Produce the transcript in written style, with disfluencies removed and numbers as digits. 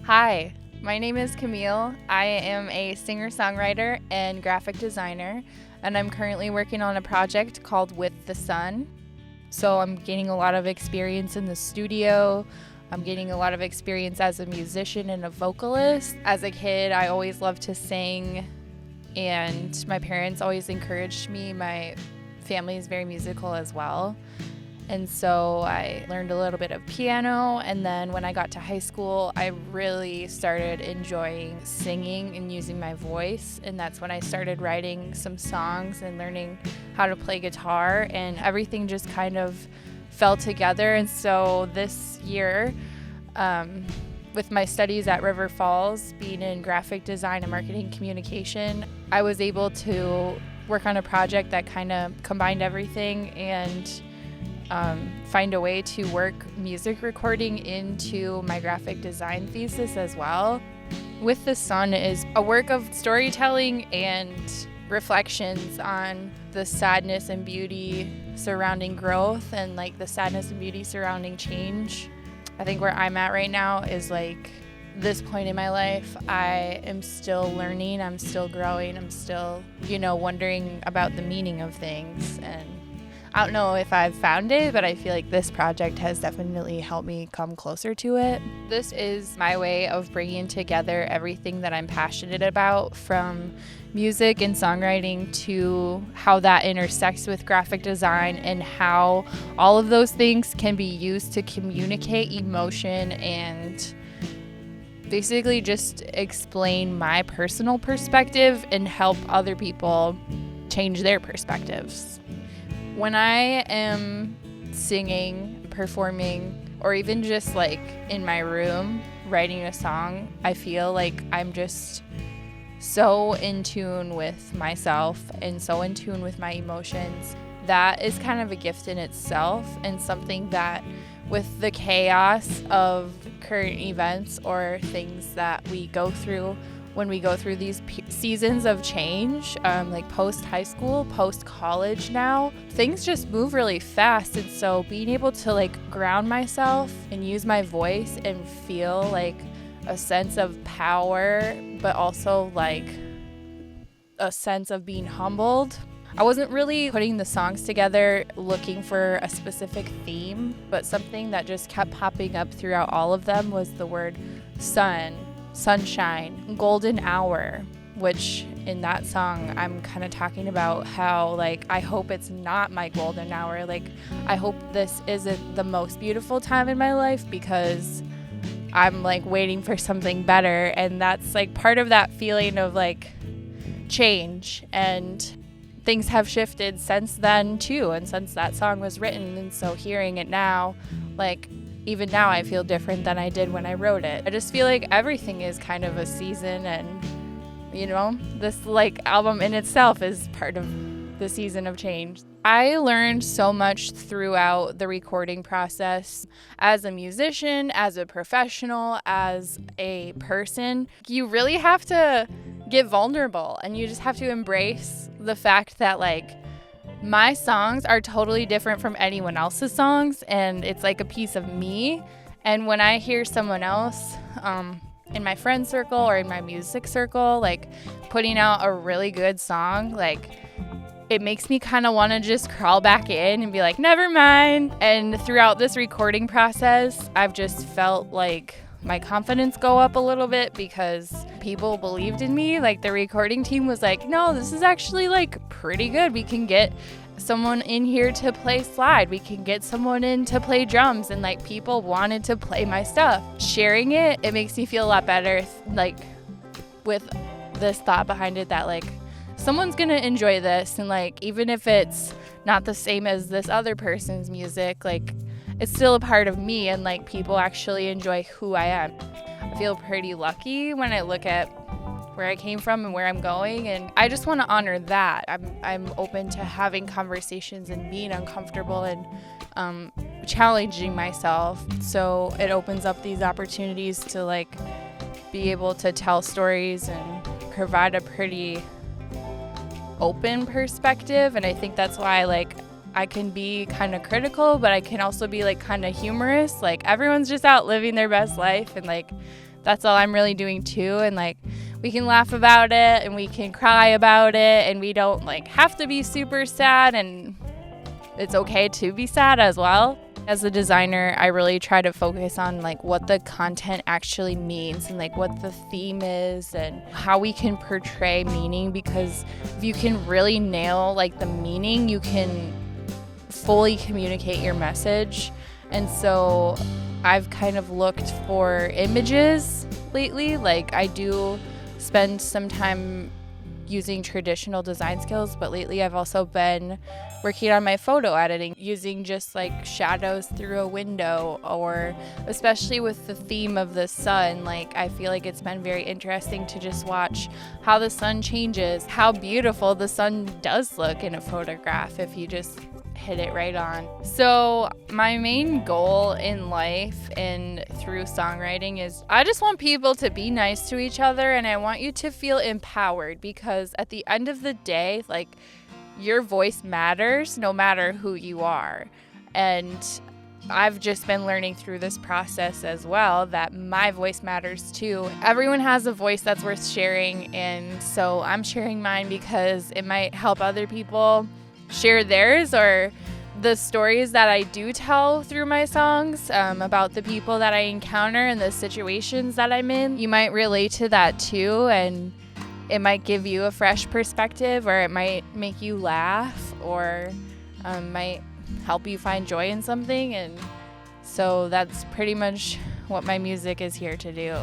Hi, my name is Camille. I am a singer-songwriter and graphic designer, and I'm currently working on a project called With the Sun. So I'm gaining a lot of experience in the studio. I'm getting a lot of experience as a musician and a vocalist. As a kid, I always loved to sing, and my parents always encouraged me. My family is very musical as well. And so I learned a little bit of piano, and then when I got to high school, I really started enjoying singing and using my voice, and that's when I started writing some songs and learning how to play guitar, and everything just kind of fell together. And so this year, with my studies at River Falls, being in graphic design and marketing communication, I was able to work on a project that kind of combined everything and find a way to work music recording into my graphic design thesis as well. With the Sun is a work of storytelling and reflections on the sadness and beauty surrounding growth and like the sadness and beauty surrounding change. I think where I'm at right now is like this point in my life, I am still learning, I'm still growing, I'm still, wondering about the meaning of things. And I don't know if I've found it, but I feel like this project has definitely helped me come closer to it. This is my way of bringing together everything that I'm passionate about, from music and songwriting to how that intersects with graphic design and how all of those things can be used to communicate emotion and basically just explain my personal perspective and help other people change their perspectives. When I am singing, performing, or even just like in my room writing a song, I feel like I'm just so in tune with myself and so in tune with my emotions. That is kind of a gift in itself, and something that with the chaos of current events or things that we go through when we go through these seasons of change, like post-high school, post-college now, things just move really fast. And so being able to like ground myself and use my voice and feel like a sense of power, but also like a sense of being humbled. I wasn't really putting the songs together looking for a specific theme, but something that just kept popping up throughout all of them was the word sun, sunshine, golden hour, which in that song I'm kind of talking about how like I hope it's not my golden hour. Like I hope this isn't the most beautiful time in my life because I'm like waiting for something better. And that's like part of that feeling of like change, and things have shifted since then too, and since that song was written. And so hearing it now, like even now I feel different than I did when I wrote it. I just feel like everything is kind of a season, and this like album in itself is part of the season of change. I learned so much throughout the recording process as a musician, as a professional, as a person. You really have to get vulnerable, and you just have to embrace the fact that like my songs are totally different from anyone else's songs, and it's like a piece of me. And when I hear someone else in my friend circle or in my music circle like putting out a really good song, like it makes me kind of want to just crawl back in and be like, never mind. And throughout this recording process, I've just felt like my confidence go up a little bit because people believed in me. Like the recording team was like, no, this is actually like pretty good. We can get someone in here to play slide. We can get someone in to play drums. And like people wanted to play my stuff. Sharing it makes me feel a lot better, like with this thought behind it that like someone's gonna enjoy this, and like even if it's not the same as this other person's music, like it's still a part of me, and like people actually enjoy who I am. I feel pretty lucky when I look at where I came from and where I'm going, and I just want to honor that. I'm open to having conversations and being uncomfortable and challenging myself, so it opens up these opportunities to like be able to tell stories and provide a pretty open perspective. And I think that's why like I can be kind of critical, but I can also be like kind of humorous. Like everyone's just out living their best life, and like that's all I'm really doing too. And like, we can laugh about it and we can cry about it, and we don't like have to be super sad, and it's okay to be sad as well. As a designer, I really try to focus on like what the content actually means and like what the theme is and how we can portray meaning, because if you can really nail like the meaning, you can fully communicate your message. And so I've kind of looked for images lately. Like, I do spend some time using traditional design skills, but lately I've also been working on my photo editing, using just like shadows through a window, or especially with the theme of the sun, like I feel like it's been very interesting to just watch how the sun changes, how beautiful the sun does look in a photograph if you just hit it right on. So my main goal in life and through songwriting is I just want people to be nice to each other, and I want you to feel empowered, because at the end of the day, like, your voice matters no matter who you are. And I've just been learning through this process as well that my voice matters too. Everyone has a voice that's worth sharing, and so I'm sharing mine because it might help other people share theirs, or the stories that I do tell through my songs about the people that I encounter and the situations that I'm in. You might relate to that too, and it might give you a fresh perspective, or it might make you laugh, or might help you find joy in something. And so that's pretty much what my music is here to do.